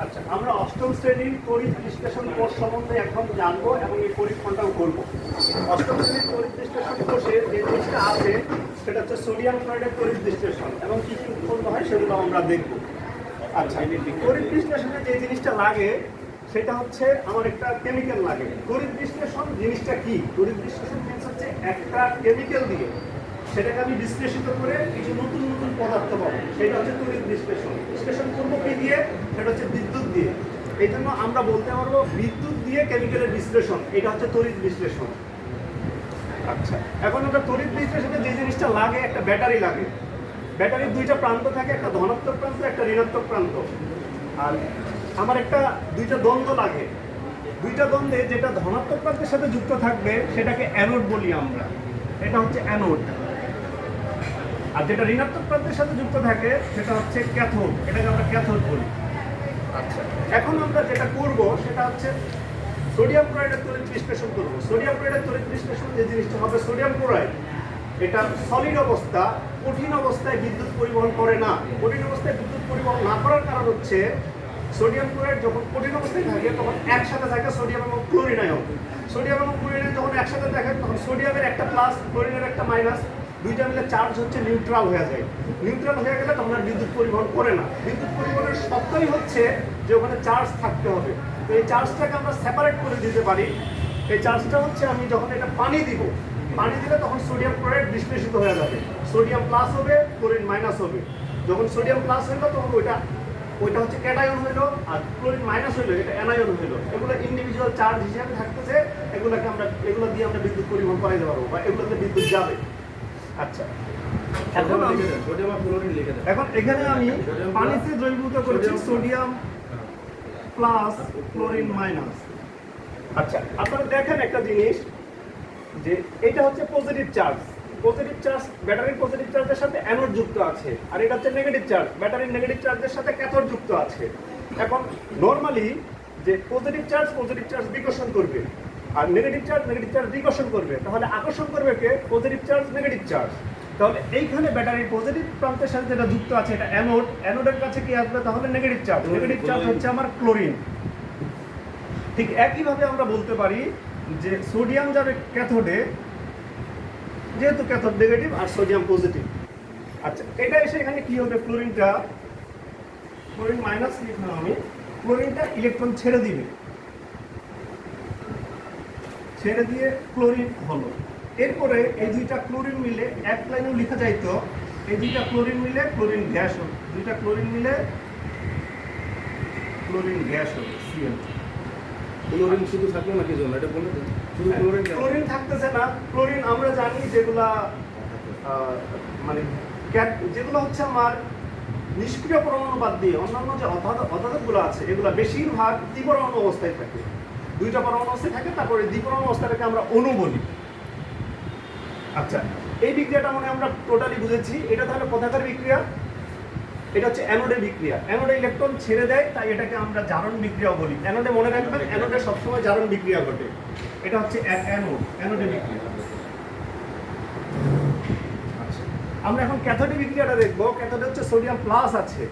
আচ্ছা, আমরা অষ্টম শ্রেণীর তড়িৎ বিশ্লেষণ কোর্স সম্বন্ধে এখন জানবো এবং এই পরীক্ষণটাও করবো। অষ্টম শ্রেণীর তড়িৎ বিশ্লেষণ কোর্সে যে জিনিসটা আছে সেটা হচ্ছে সোডিয়াম ক্লোরাইডের তড়িৎ বিশ্লেষণ এবং কী কী উৎপন্ন হয় সেগুলো আমরা দেখব। আচ্ছা, তড়িৎ বিশ্লেষণে যে জিনিসটা লাগে সেটা হচ্ছে আমার একটা কেমিক্যাল লাগে। তড়িৎ বিশ্লেষণ জিনিসটা কি? তড়িৎ বিশ্লেষণ মিন্স হচ্ছে একটা কেমিক্যাল দিয়ে সেটাকে আমি বিশ্লেষিত করে কিছু নতুন নতুন পদার্থ পাবো, সেটা হচ্ছে তড়িৎ বিশ্লেষণ। বিশ্লেষণ করবো কি দিয়ে? সেটা হচ্ছে বিদ্যুৎ দিয়ে। এই জন্য আমরা বলতে পারবো বিদ্যুৎ দিয়ে কেমিক্যালের বিশ্লেষণ, এটা হচ্ছে তড়িৎ বিশ্লেষণ। আচ্ছা, এখন আমরা তড়িৎ বিশ্লেষণে যে জিনিসটা লাগে, একটা ব্যাটারি লাগে। ব্যাটারির দুইটা প্রান্ত থাকে, একটা ধনাত্মক প্রান্ত, একটা ঋণাত্মক প্রান্ত। আর আমার একটা দুইটা দ্বন্দ্ব লাগে। দুইটা দ্বন্দ্বে যেটা ধনাত্মক প্রান্তের সাথে যুক্ত থাকবে সেটাকে অ্যানোড বলি আমরা, এটা হচ্ছে অ্যানোড। আর যেটা ঋণাত্মক প্রান্তের সাথে যুক্ত থাকে সেটা হচ্ছে ক্যাথোড, এটাকে আমরা ক্যাথোড বলি। আচ্ছা, এখন আমরা যেটা করব সেটা হচ্ছে সোডিয়াম ক্লোরাইডের তড়িৎ বিশ্লেষণ করব। সোডিয়াম ক্লোরাইডের তড়িৎ বিশ্লেষণ যে জিনিসটা হবে, সোডিয়াম ক্লোরাইড এটা সলিড অবস্থা, কঠিন অবস্থায় বিদ্যুৎ পরিবহন করে না। কঠিন অবস্থায় বিদ্যুৎ পরিবহন না করার কারণ হচ্ছে সোডিয়াম ক্লোরাইড যখন কঠিন অবস্থায় থাকে তখন একসাথে থাকে সোডিয়াম এবং ক্লোরিন আয়ন। সোডিয়াম এবং ক্লোরিন যখন একসাথে থাকে তখন সোডিয়ামের একটা প্লাস, ক্লোরিনের একটা মাইনাস, দুইটা মিলে চার্জ হচ্ছে নিউট্রাল হয়ে যায়। নিউট্রাল হয়ে গেলে তখন আর বিদ্যুৎ পরিবহন করে না। বিদ্যুৎ পরিবহনের শর্তই হচ্ছে যে ওখানে চার্জ থাকতে হবে। তো এই চার্জটাকে আমরা সেপারেট করে দিতে পারি। এই চার্জটা হচ্ছে আমি যখন এটা পানি দিব, পানি দিলে তখন সোডিয়াম ক্লোরাইড বিশ্লেষিত হয়ে যাবে। সোডিয়াম প্লাস হবে, ক্লোরিন মাইনাস হবে। যখন সোডিয়াম প্লাস হইলো তখন ওইটা হচ্ছে ক্যাটায়ন হইলো, আর ক্লোরিন মাইনাস হইলো এটা অ্যানায়ন হইলো। এগুলো ইন্ডিভিজুয়াল চার্জ হিসেবে থাকতেছে, এগুলো দিয়ে আমরা বিদ্যুৎ পরিবহন করাইতে পারবো বা এগুলোতে বিদ্যুৎ যাবে। আচ্ছা, এখন এখানে আমি পানিতে দ্রবীভূত করেছি সোডিয়াম প্লাস, ক্লোরিন মাইনাস। আচ্ছা, আপনারা দেখেন একটা জিনিস যে এটা হচ্ছে পজিটিভ চার্জ। পজিটিভ চার্জ ব্যাটারির পজিটিভ চার্জের সাথে অ্যানোড যুক্ত আছে, আর এটা হচ্ছে নেগেটিভ চার্জ, ব্যাটারির নেগেটিভ চার্জের সাথে ক্যাথোড যুক্ত আছে। এখন নরমালি যে পজিটিভ চার্জ বিকর্ষণ করবে আর নেগেটিভ চার্জ বিকর্ষণ করবে, তাহলে আকর্ষণ করবে কে? Positive charge, negative charge. তাহলে এইখানে ব্যাটারির পজিটিভ প্রান্তের সাথে যেটা যুক্ত আছে এটা অ্যানোড, অ্যানোডের কাছে কি আসবে? তাহলে নেগেটিভ চার্জ হচ্ছে আমার ক্লোরিন। ঠিক একইভাবে আমরা বলতে পারি যে সোডিয়াম যাবে ক্যাথোডে, যেহেতু ক্যাথোড নেগেটিভ আর সোডিয়াম পজিটিভ। আচ্ছা, এটা এসে এখানে কি হবে? ক্লোরিন মাইনাস লিখলাম আমি। ক্লোরিনটা ইলেকট্রন ছেড়ে দিবে, ছেড়ে দিয়ে ক্লোরিন হলো। এরপরে এই দুইটা ক্লোরিন মিলে এক লাইনেও লেখা যাইতো, এই দুইটা ক্লোরিন মিলে ক্লোরিন গ্যাস হলো। দুইটা ক্লোরিন মিলে ক্লোরিন গ্যাস হলো, Cl। ক্লোরিন শুধু থাকলো না কি জন্য এটা বলে দেন? শুধু ক্লোরিন থাকতেছে না। ক্লোরিন আমরা জানি যেগুলা মানে যেগুলো হচ্ছে আমার নিষ্ক্রিয় পরমাণু বাদ দিয়ে অন্যান্য যে অধাতুগুলো আছে এগুলো বেশিরভাগ দ্বিপরমাণু অবস্থায় থাকে। দুইটা পরমাণু অবস্থায় থাকে, তারপরে দ্বিপরমাণু অবস্থাটাকে আমরা অণু বলি। আচ্ছা, এই বিক্রিয়াটা মানে আমরা টোটালি বুঝেছি। এটা তাহলে কোথাকার বিক্রিয়া? এটা হচ্ছে অ্যানোডের বিক্রিয়া। অ্যানোডে ইলেকট্রন ছেড়ে দেয়, তাই এটাকে আমরা জারণ বিক্রিয়াও বলি। অ্যানোডে মনে রাখবেন, অ্যানোডে সবসময় জারণ বিক্রিয়া ঘটে। এটা হচ্ছে অ্যানোডে বিক্রিয়া। আচ্ছা, আমরা এখন ক্যাথোডে বিক্রিয়াটা দেখবো। ক্যাথোডে হচ্ছে সোডিয়াম প্লাস আছে।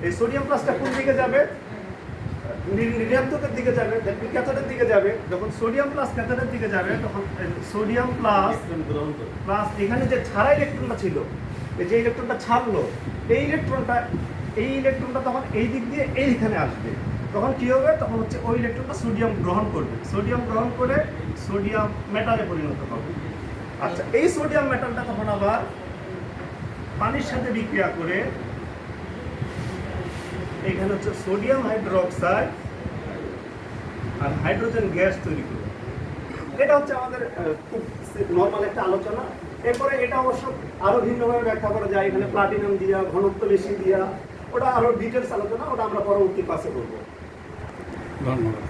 এই সোডিয়াম প্লাসটা কোন দিকে যাবে? ঋণাত্মকের দিকে যাবে, ক্যাথোডের দিকে যাবে। যখন সোডিয়াম প্লাস ক্যাথোডের দিকে যাবে তখন সোডিয়াম প্লাস এখানে যে ছাড়া ইলেকট্রনটা ছিল, যে ইলেকট্রনটা ছাড়লো, এই ইলেকট্রনটা তখন এই দিক দিয়ে এইখানে আসবে। তখন কি হবে? তখন হচ্ছে ওই ইলেকট্রনটা সোডিয়াম গ্রহণ করবে। সোডিয়াম গ্রহণ করে সোডিয়াম মেটালে পরিণত হবে। আচ্ছা, এই সোডিয়াম মেটালটা তখন আবার পানির সাথে বিক্রিয়া করে এখানে হচ্ছে সোডিয়াম হাইড্রোক্সাইড আর হাইড্রোজেন গ্যাস তৈরি করবে। এটা হচ্ছে আমাদের খুব নর্মাল একটা আলোচনা। এরপরে এটা অবশ্য আরো ভিন্নভাবে ব্যাখ্যা করা যায়, এখানে প্লাটিনাম দিয়া, ঘনত্ব বেশি দিয়া, ওটা আরো ডিটেলস আলোচনা, ওটা আমরা পরবর্তী ক্লাসে করবো। ধন্যবাদ।